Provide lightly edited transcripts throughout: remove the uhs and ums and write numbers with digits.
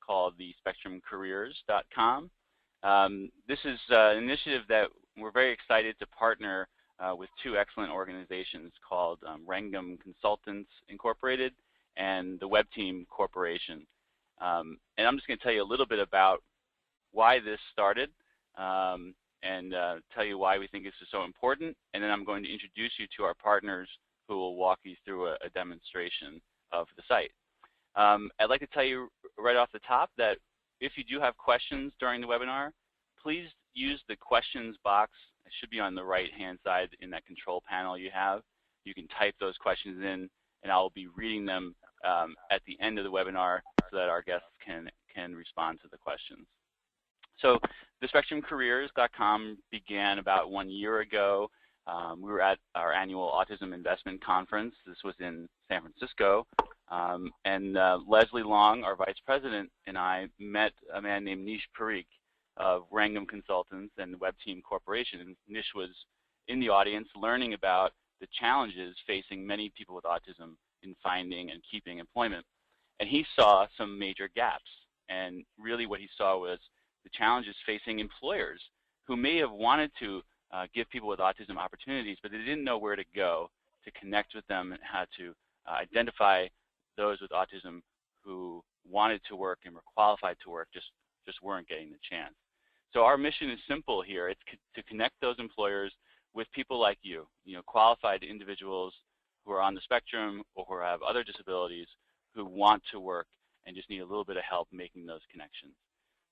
called the SpectrumCareers.com. This is an initiative that we're very excited to partner with two excellent organizations called Wrangham Consultants Incorporated and the Web Team Corporation. And I'm just going to tell you a little bit about why this started and tell you why we think this is so important, and then I'm going to introduce you to our partners who will walk you through a demonstration of the site. I'd like to tell you right off the top that if you do have questions during the webinar, please use the questions box. It should be on the right-hand side in that control panel you have. You can type those questions in, and I'll be reading them at the end of the webinar so that our guests can respond to the questions. So the SpectrumCareers.com began about 1 year ago. We were at our annual Autism Investment Conference. This was in San Francisco. And Leslie Long, our vice president, and I met a man named Nish Parikh of Wrangham Consultants and Web Team Corporation. And Nish was in the audience learning about the challenges facing many people with autism in finding and keeping employment. And he saw some major gaps. And really what he saw was the challenges facing employers who may have wanted to give people with autism opportunities, but they didn't know where to go to connect with them and how to identify those with autism who wanted to work and were qualified to work, just weren't getting the chance. So our mission is simple here. It's to connect those employers with people like you, qualified individuals who are on the spectrum or who have other disabilities who want to work and just need a little bit of help making those connections.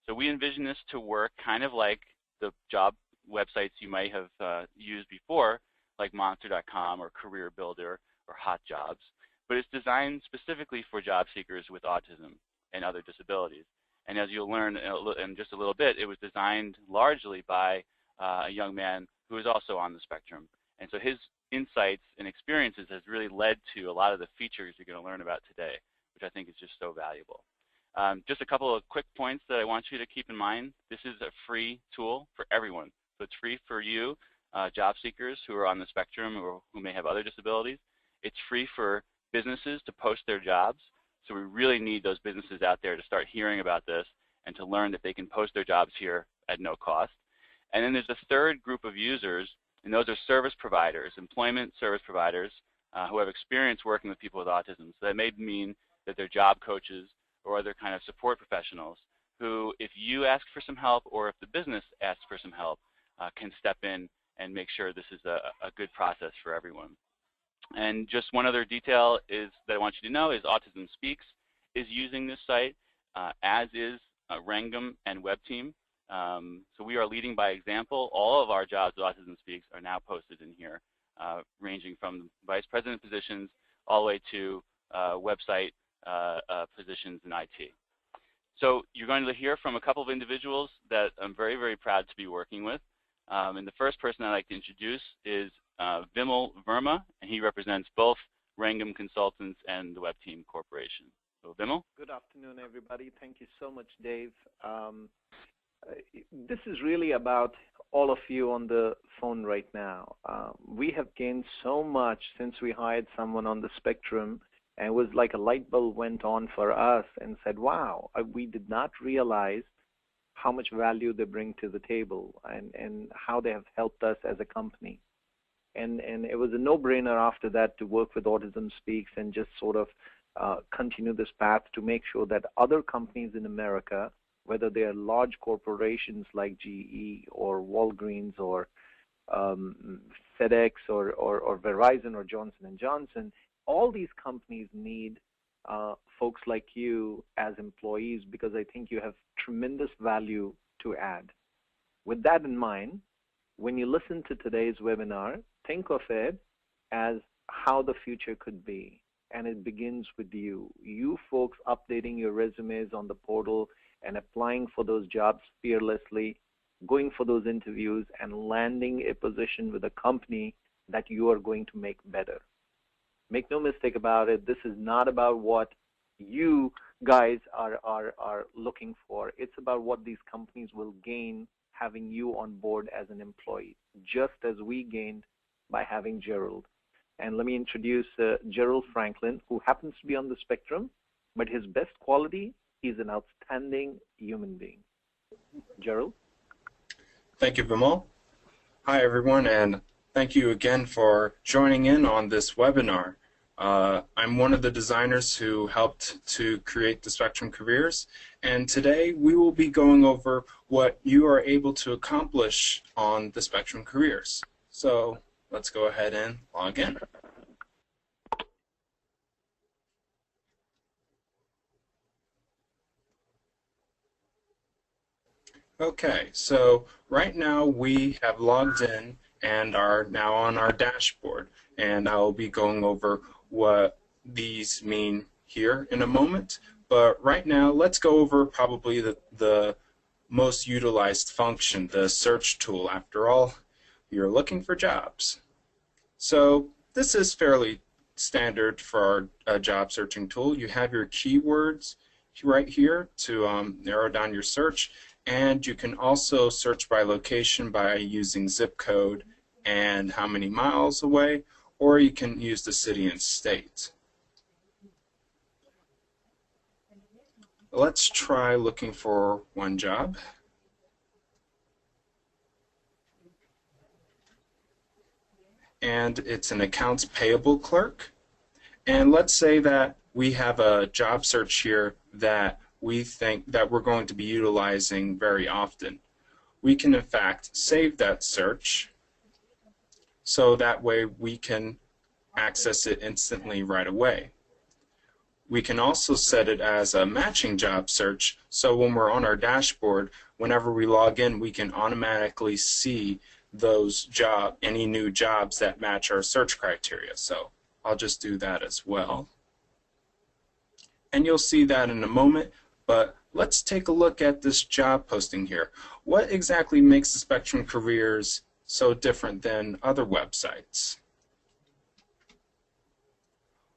So we envision this to work kind of like the job websites you might have used before, like Monster.com or Career Builder or Hot Jobs, but it's designed specifically for job seekers with autism and other disabilities. And as you'll learn in just a little bit, it was designed largely by a young man who is also on the spectrum. And so his insights and experiences has really led to a lot of the features you're going to learn about today, which I think is just so valuable. Just a couple of quick points that I want you to keep in mind. This is a free tool for everyone. So it's free for you, job seekers who are on the spectrum or who may have other disabilities. It's free for businesses to post their jobs. So we really need those businesses out there to start hearing about this and to learn that they can post their jobs here at no cost. And then there's a third group of users, and those are service providers, employment service providers who have experience working with people with autism. So that may mean that they're job coaches or other kind of support professionals who, if you ask for some help or if the business asks for some help, can step in and make sure this is a good process for everyone. And just one other detail is that I want you to know is Autism Speaks is using this site, as is Wrangham and Web Team. So we are leading by example. All of our jobs with Autism Speaks are now posted in here, ranging from vice president positions all the way to website positions in IT. So you're going to hear from a couple of individuals that I'm very, very proud to be working with. And the first person I'd like to introduce is Vimal Verma, and he represents both Wrangham Consultants and the Web Team Corporation. So Vimal? Good afternoon, everybody. Thank you so much, Dave. This is really about all of you on the phone right now. We have gained so much since we hired someone on the spectrum, and it was like a light bulb went on for us and said, wow, we did not realize how much value they bring to the table and how they have helped us as a company. And it was a no-brainer after that to work with Autism Speaks and just sort of continue this path to make sure that other companies in America, whether they are large corporations like GE or Walgreens or FedEx or Verizon or Johnson & Johnson, all these companies need folks like you as employees because I think you have tremendous value to add. With that in mind, when you listen to today's webinar, think of it as how the future could be. And it begins with you. You folks updating your resumes on the portal and applying for those jobs fearlessly, going for those interviews and landing a position with a company that you are going to make better. Make no mistake about it, this is not about what you guys are looking for. It's about what these companies will gain having you on board as an employee, just as we gained by having Gerald. And let me introduce Gerald Franklin, who happens to be on the spectrum, but his best quality He's an outstanding human being. Gerald? Thank you, Vimal. Hi, everyone, and thank you again for joining in on this webinar. I'm one of the designers who helped to create the Spectrum Careers, and today we will be going over what you are able to accomplish on the Spectrum Careers. So let's go ahead and log in. Okay, so right now we have logged in and are now on our dashboard, and I'll be going over what these mean here in a moment. But right now, let's go over probably the most utilized function, the search tool. After all, you're looking for jobs. So this is fairly standard for our job searching tool. You have your keywords right here to narrow down your search, and you can also search by location by using zip code and how many miles away, or you can use the city and state. Let's try looking for one job. And it's an accounts payable clerk. And let's say that we have a job search here that we think that we're going to be utilizing very often. We can in fact save that search so that way we can access it instantly right away. We can also set it as a matching job search, so when we're on our dashboard, whenever we log in, we can automatically see any new jobs that match our search criteria. So I'll just do that as well. And you'll see that in a moment, but let's take a look at this job posting here. What exactly makes the Spectrum Careers so different than other websites?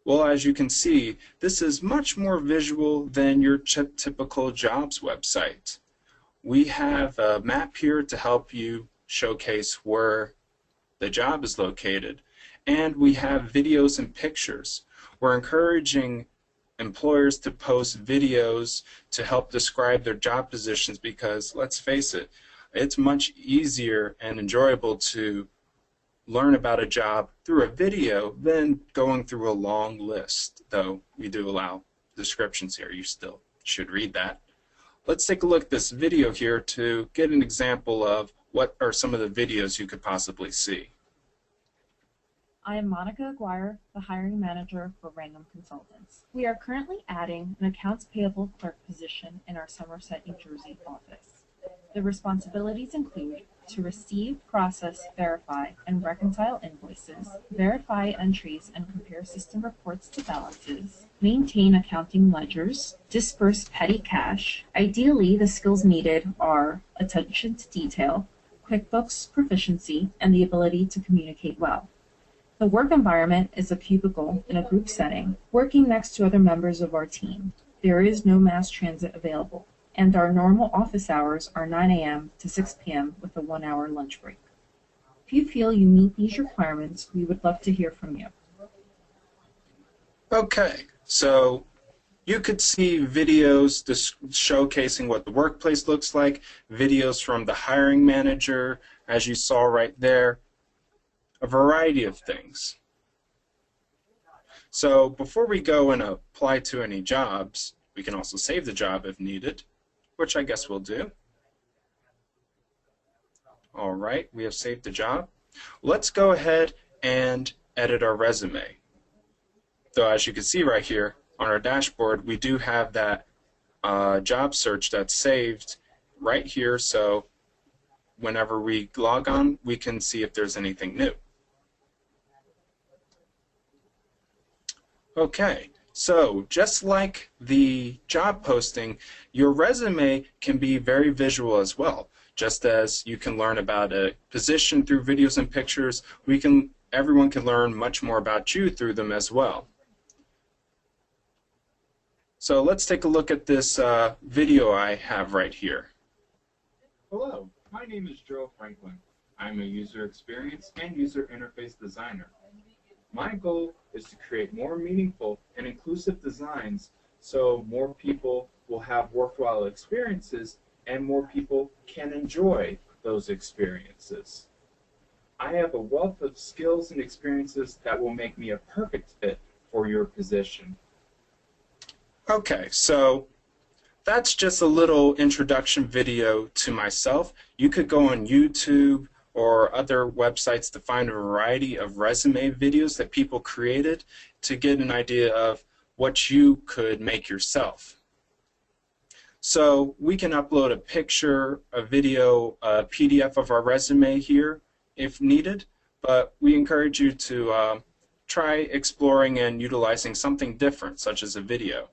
Well, as you can see, this is much more visual than your typical jobs website. We have a map here to help you showcase where the job is located, and we have videos and pictures. We're encouraging employers to post videos to help describe their job positions because, let's face it, it's much easier and enjoyable to learn about a job through a video than going through a long list, though we do allow descriptions here. You still should read that. Let's take a look at this video here to get an example of what are some of the videos you could possibly see. I am Monica Aguirre, the hiring manager for Rangam Consultants. We are currently adding an accounts payable clerk position in our Somerset, New Jersey office. The responsibilities include to receive, process, verify, and reconcile invoices, verify entries and compare system reports to balances, maintain accounting ledgers, disperse petty cash. Ideally, the skills needed are attention to detail, QuickBooks proficiency, and the ability to communicate well. The work environment is a cubicle in a group setting, working next to other members of our team. There is no mass transit available, and our normal office hours are 9 a.m. to 6 p.m. with a 1-hour lunch break. If you feel you meet these requirements, we would love to hear from you. Okay, so you could see videos showcasing what the workplace looks like, videos from the hiring manager, as you saw right there, a variety of things. So before we go and apply to any jobs, we can also save the job if needed, which I guess we'll do. All right, we have saved the job. Let's go ahead and edit our resume. So as you can see right here on our dashboard, we do have that job search that's saved right here, so whenever we log on, we can see if there's anything new. Okay, so just like the job posting, your resume can be very visual as well. Just as you can learn about a position through videos and pictures, everyone can learn much more about you through them as well. So let's take a look at this video I have right here. Hello, my name is Joe Franklin. I'm a user experience and user interface designer. My goal is to create more meaningful and inclusive designs so more people will have worthwhile experiences and more people can enjoy those experiences. I have a wealth of skills and experiences that will make me a perfect fit for your position. Okay, so that's just a little introduction video to myself. You could go on YouTube or other websites to find a variety of resume videos that people created to get an idea of what you could make yourself. So we can upload a picture, a video, a PDF of our resume here if needed, but we encourage you to try exploring and utilizing something different, such as a video.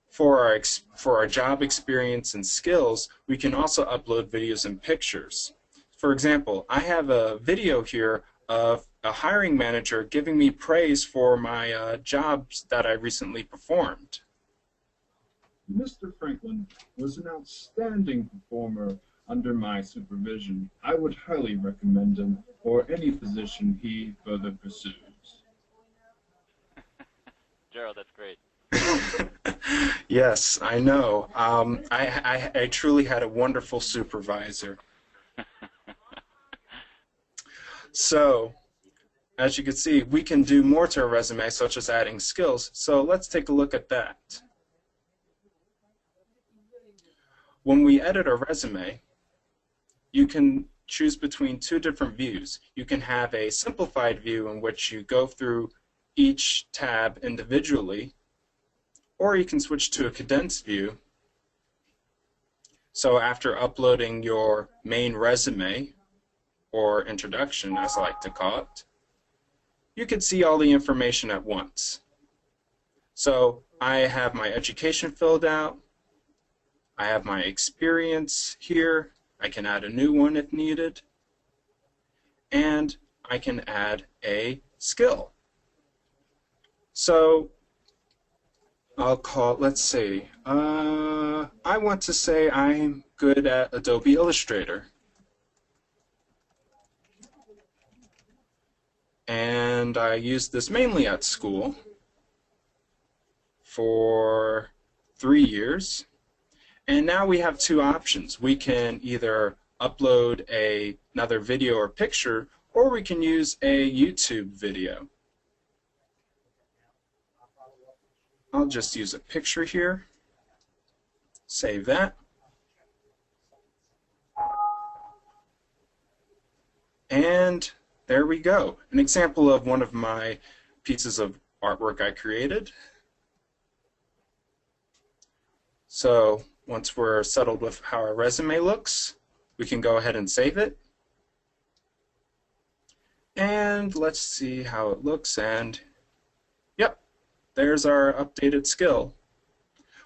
For our job experience and skills, we can also upload videos and pictures. For example, I have a video here of a hiring manager giving me praise for my jobs that I recently performed. Mr. Franklin was an outstanding performer under my supervision. I would highly recommend him for any position he further pursues. Gerald, that's great. Yes, I know. I truly had a wonderful supervisor. So, as you can see, we can do more to our resume, such as adding skills. So let's take a look at that. When we edit our resume, you can choose between two different views. You can have a simplified view in which you go through each tab individually, or you can switch to a condensed view. So after uploading your main resume, or introduction as I like to call it, you can see all the information at once. So I have my education filled out, I have my experience here, I can add a new one if needed, and I can add a skill. So I'll call, let's see, I want to say I'm good at Adobe Illustrator. And I used this mainly at school for 3 years. And now we have two options. We can either upload another video or picture, or we can use a YouTube video. I'll just use a picture here. Save that. And there we go. An example of one of my pieces of artwork I created. So once we're settled with how our resume looks, we can go ahead and save it. And let's see how it looks, and yep, there's our updated skill.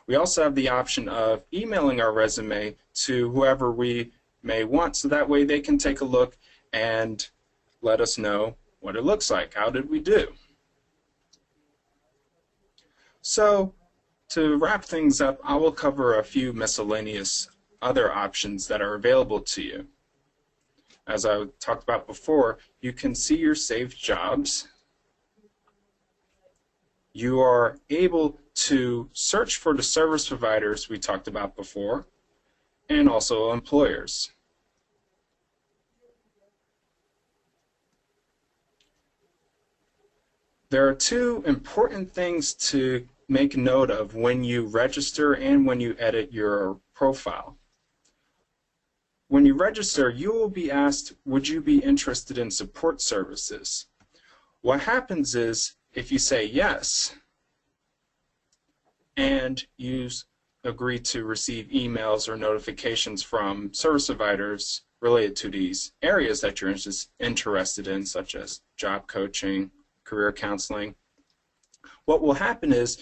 We also have the option of emailing our resume to whoever we may want, so that way they can take a look and let us know what it looks like. How did we do? So to wrap things up, I will cover a few miscellaneous other options that are available to you. As I talked about before, you can see your saved jobs. You are able to search for the service providers we talked about before, and also employers. There are two important things to make note of when you register and when you edit your profile. When you register, you will be asked, would you be interested in support services? What happens is, if you say yes, and you agree to receive emails or notifications from service providers related to these areas that you're interested in, such as job coaching, career counseling, what will happen is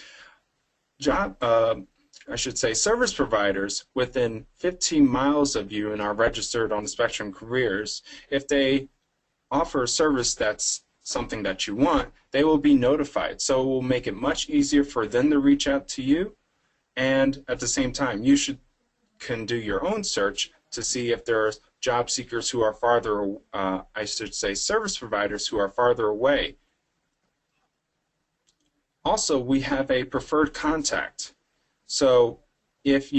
service providers within 15 miles of you and are registered on the Spectrum Careers, if they offer a service that's something that you want, they will be notified. So it will make it much easier for them to reach out to you, and at the same time, you can do your own search to see if there are job seekers who are farther, service providers who are farther away. Also, we have a preferred contact. So if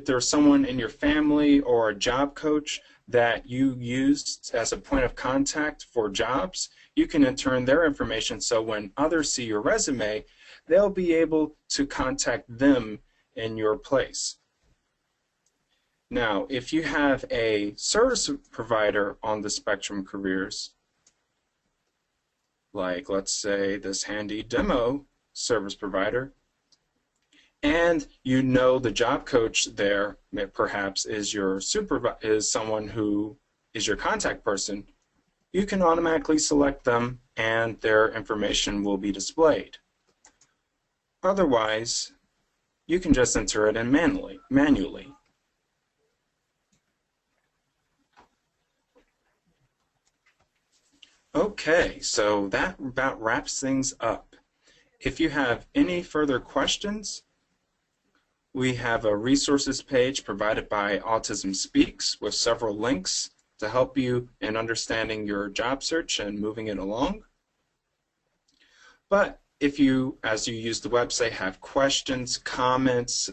there's someone in your family or a job coach that you used as a point of contact for jobs, you can enter in their information so when others see your resume, they'll be able to contact them in your place. Now, if you have a service provider on the Spectrum Careers, like let's say this handy demo service provider, and you know the job coach there perhaps is your is someone who is your contact person, you can automatically select them and their information will be displayed. Otherwise, you can just enter it in manually. Okay, so that about wraps things up. If you have any further questions, we have a resources page provided by Autism Speaks with several links to help you in understanding your job search and moving it along. But if you, as you use the website, have questions, comments,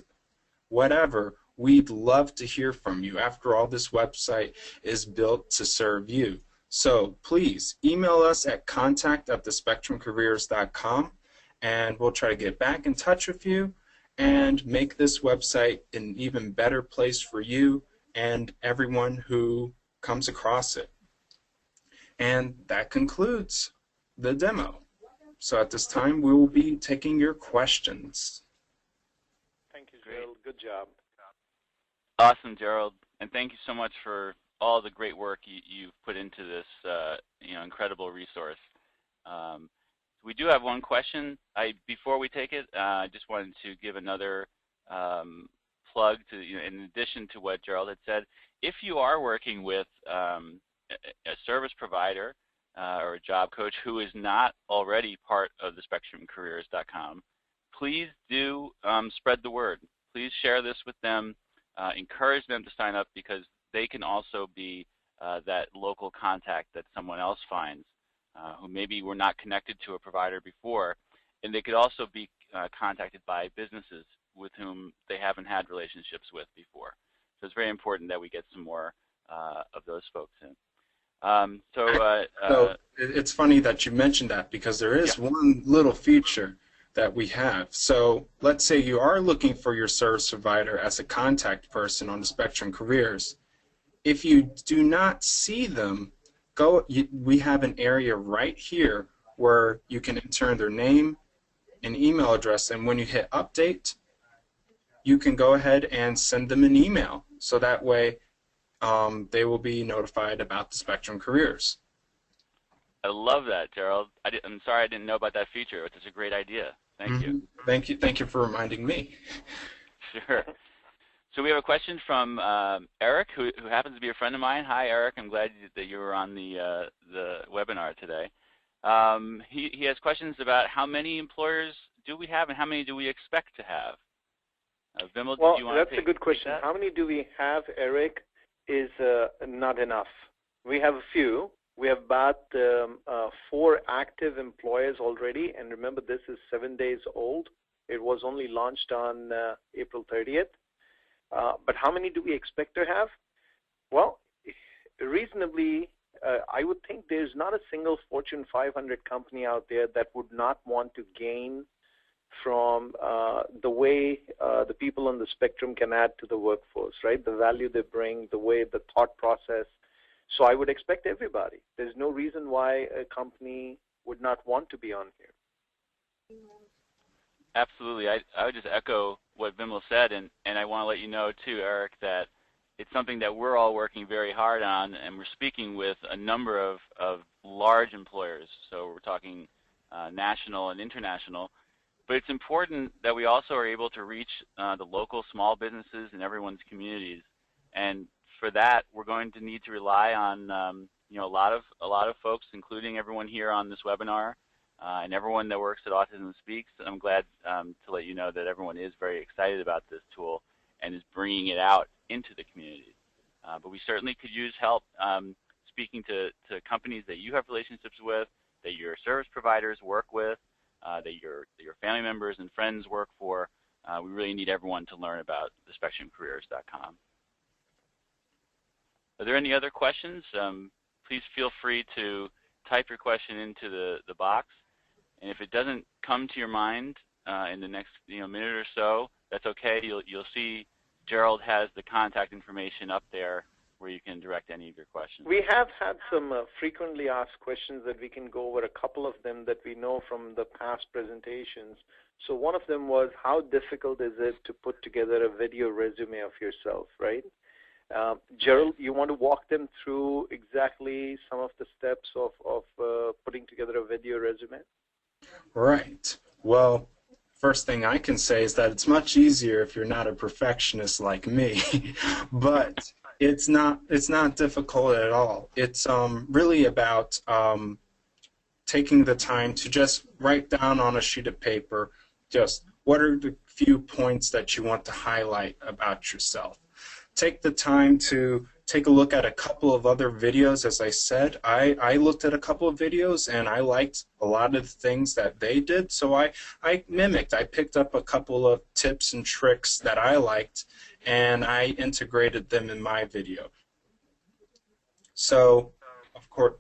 whatever, we'd love to hear from you. After all, this website is built to serve you. So please email us at contact@thespectrumcareers.com and we'll try to get back in touch with you and make this website an even better place for you and everyone who comes across it. And that concludes the demo. So at this time, we will be taking your questions. Thank you, Gerald. Good job. Awesome, Gerald. And thank you so much for all the great work you've put into this incredible resource. We do have one question. Before we take it, I just wanted to give another plug to, in addition to what Gerald had said. If you are working with a service provider or a job coach who is not already part of the SpectrumCareers.com, please do spread the word. Please share this with them. Encourage them to sign up because they can also be that local contact that someone else finds who maybe were not connected to a provider before, and they could also be contacted by businesses with whom they haven't had relationships with before. So it's very important that we get some more of those folks in. So it's funny that you mentioned that because there is one little feature that we have. So let's say you are looking for your service provider as a contact person on the Spectrum Careers. If you do not see them, we have an area right here where you can enter their name and email address, and when you hit update, you can go ahead and send them an email. So that way they will be notified about the Spectrum Careers. I love that, Gerald. I'm sorry I didn't know about that feature, which is a great idea. Thank you. Thank you for reminding me. Sure. So we have a question from Eric, who happens to be a friend of mine. Hi, Eric. I'm glad that you were on the webinar today. He has questions about how many employers do we have and how many do we expect to have? Vimal, well, do you want that's to a good question. How many do we have, Eric, is not enough. We have a few. We have about 4 active employers already, and remember this is 7 days old. It was only launched on April 30th. But how many do we expect to have? Well, reasonably, I would think there's not a single Fortune 500 company out there that would not want to gain from the way the people on the spectrum can add to the workforce, right? The value they bring, the way, the thought process. So I would expect everybody. There's no reason why a company would not want to be on here. Absolutely. I would just echo what Vimal said, and I want to let you know too, Eric, that it's something that we're all working very hard on, and we're speaking with a number of large employers. So we're talking national and international. But it's important that we also are able to reach the local small businesses in everyone's communities. And for that, we're going to need to rely on a lot of folks, including everyone here on this webinar and everyone that works at Autism Speaks. I'm glad to let you know that everyone is very excited about this tool and is bringing it out into the community. But we certainly could use help speaking to companies that you have relationships with, that your service providers work with, that your family members and friends work for. we really need everyone to learn about the spectrumcareers.com. Are there any other questions? Please feel free to type your question into the box. And if it doesn't come to your mind in the next minute or so, that's okay. You'll see Gerald has the contact information up there where you can direct any of your questions. We have had some frequently asked questions that we can go over, a couple of them that we know from the past presentations. So one of them was, how difficult is it to put together a video resume of yourself, right? Gerald, you want to walk them through exactly some of the steps of putting together a video resume? Right. Well, first thing I can say is that it's much easier if you're not a perfectionist like me, but it's not difficult at all. It's really about taking the time to just write down on a sheet of paper just what are the few points that you want to highlight about yourself. Take the time to take a look at a couple of other videos. As I said, I looked at a couple of videos and I liked a lot of the things that they did, so I mimicked. I picked up a couple of tips and tricks that I liked and I integrated them in my video. So, of course,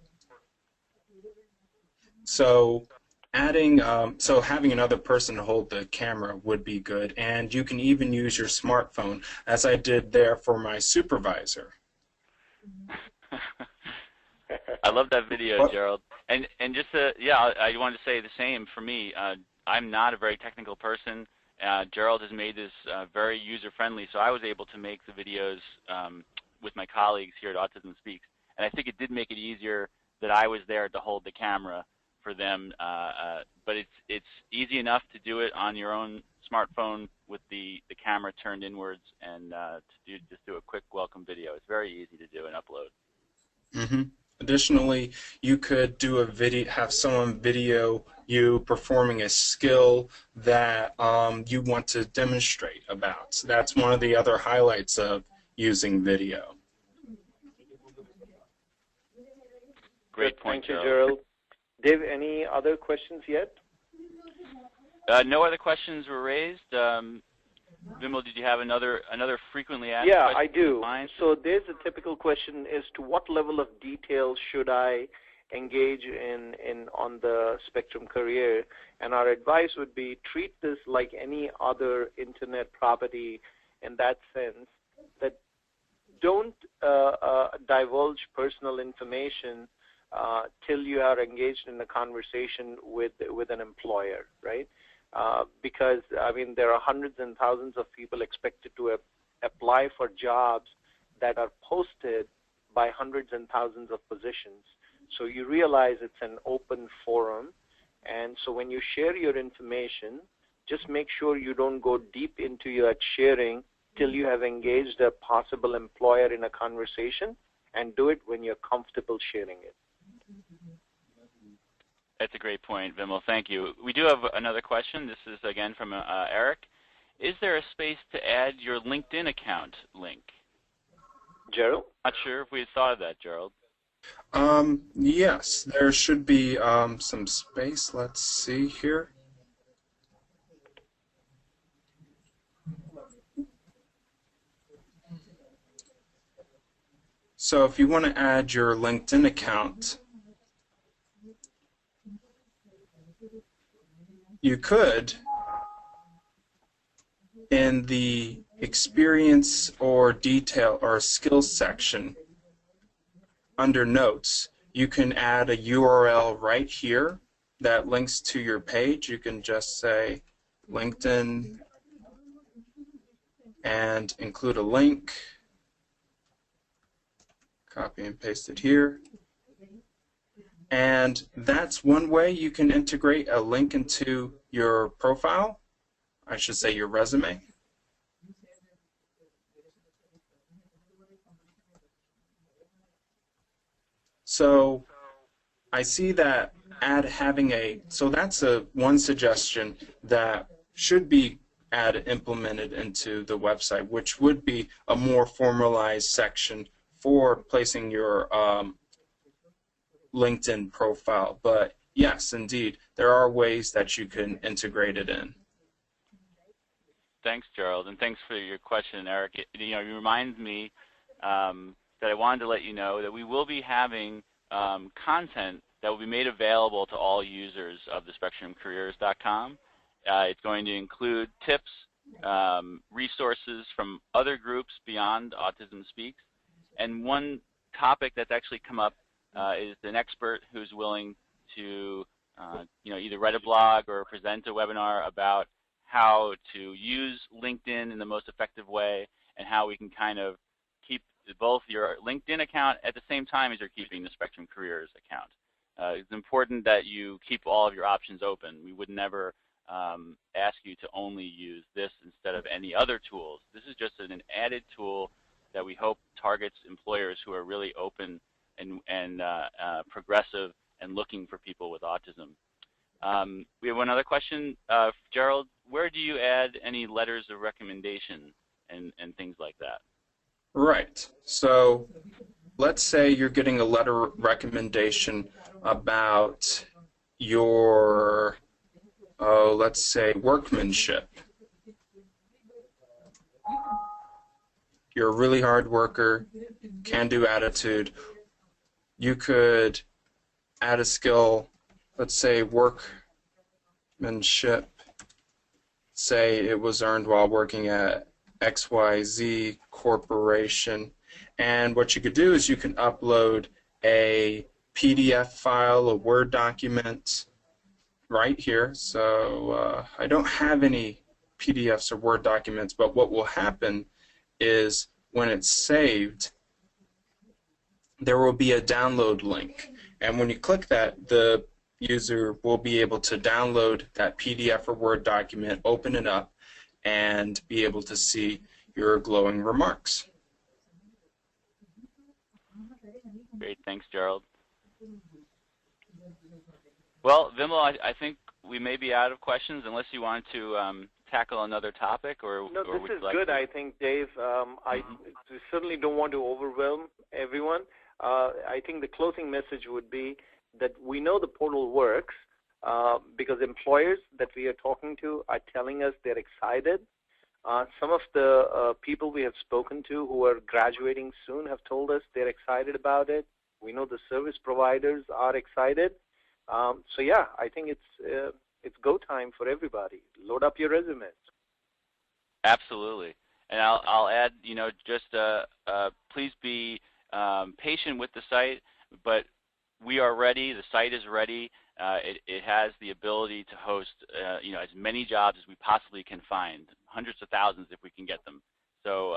having another person to hold the camera would be good, and you can even use your smartphone, as I did there for my supervisor. I love that video, Gerald. And just I wanted to say the same for me. I'm not a very technical person. Gerald has made this very user-friendly, so I was able to make the videos with my colleagues here at Autism Speaks. And I think it did make it easier that I was there to hold the camera for them, but it's easy enough to do it on your own smartphone with the camera turned inwards and just do a quick welcome video. It's very easy to do and upload. Mm-hmm. Additionally, you could do a video, have someone video you performing a skill that you want to demonstrate about. So that's one of the other highlights of using video. Great point, Thank you, Gerald. Dave, any other questions yet? No other questions were raised. Vimal, did you have another frequently asked question? Yeah, I do. So there's a typical question as to what level of detail should I engage in on the Spectrum career, and our advice would be treat this like any other internet property in that sense, that don't divulge personal information till you are engaged in a conversation with an employer, right? Because, I mean, there are hundreds and thousands of people expected to apply for jobs that are posted by hundreds and thousands of positions. So you realize it's an open forum, and so when you share your information, just make sure you don't go deep into your sharing till you have engaged a possible employer in a conversation, and do it when you're comfortable sharing it. That's a great point, Vimal. Thank you. We do have another question. This is, again, from Eric. Is there a space to add your LinkedIn account link? Gerald? Not sure if we had thought of that, Gerald. Yes, there should be some space. Let's see here. So if you want to add your LinkedIn account, you could in the experience or detail or skills section under notes. You can add a URL right here that links to your page. You can just say LinkedIn and include a link. Copy and paste it here. And that's one way you can integrate a link into your profile, I should say your resume. So I see that so that's one suggestion that should be implemented into the website, which would be a more formalized section for placing your LinkedIn profile. But yes, indeed, there are ways that you can integrate it in. Thanks, Gerald, and thanks for your question, Eric. It reminds me that I wanted to let you know that we will be having content that will be made available to all users of the SpectrumCareers.com. It's going to include tips, resources from other groups beyond Autism Speaks, and one topic that's actually come up is an expert who's willing to either write a blog or present a webinar about how to use LinkedIn in the most effective way and how we can kind of keep both your LinkedIn account at the same time as you're keeping the Spectrum Careers account. It's important that you keep all of your options open. We would never ask you to only use this instead of any other tools. This is just an added tool that we hope targets employers who are really open and progressive and looking for people with autism. We have one other question. Gerald, where do you add any letters of recommendation and things like that? Right. So let's say you're getting a letter recommendation about your, let's say, workmanship. You're a really hard worker, can-do attitude. You could add a skill, let's say workmanship, say it was earned while working at XYZ Corporation. And what you could do is you can upload a PDF file, a Word document right here. So I don't have any PDFs or Word documents, but what will happen is when it's saved, there will be a download link. And when you click that, the user will be able to download that PDF or Word document, open it up, and be able to see your glowing remarks. Great, thanks, Gerald. Well, Vimal, I think we may be out of questions unless you want to tackle another topic, or no, or this is like good. to... I think, Dave. I certainly don't want to overwhelm everyone. I think the closing message would be that we know the portal works because employers that we are talking to are telling us they're excited. Some of the people we have spoken to who are graduating soon have told us they're excited about it. We know the service providers are excited. So yeah, I think it's go time for everybody. Load up your resumes. Absolutely. And I'll add, just please be patient with the site, but we are ready. The site is ready. It has the ability to host, as many jobs as we possibly can find, hundreds of thousands if we can get them. So,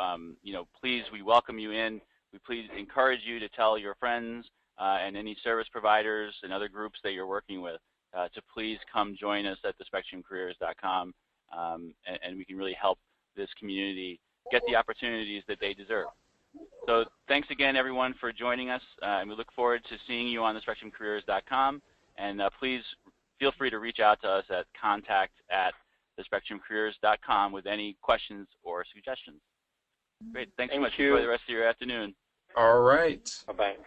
please, we welcome you in. We please encourage you to tell your friends and any service providers and other groups that you're working with to please come join us at thespectrumcareers.com, and we can really help this community get the opportunities that they deserve. So thanks again, everyone, for joining us, and we look forward to seeing you on thespectrumcareers.com. And please feel free to reach out to us at contact@thespectrumcareers.com with any questions or suggestions. Great. Thanks so much. Enjoy the rest of your afternoon. All right. Bye-bye.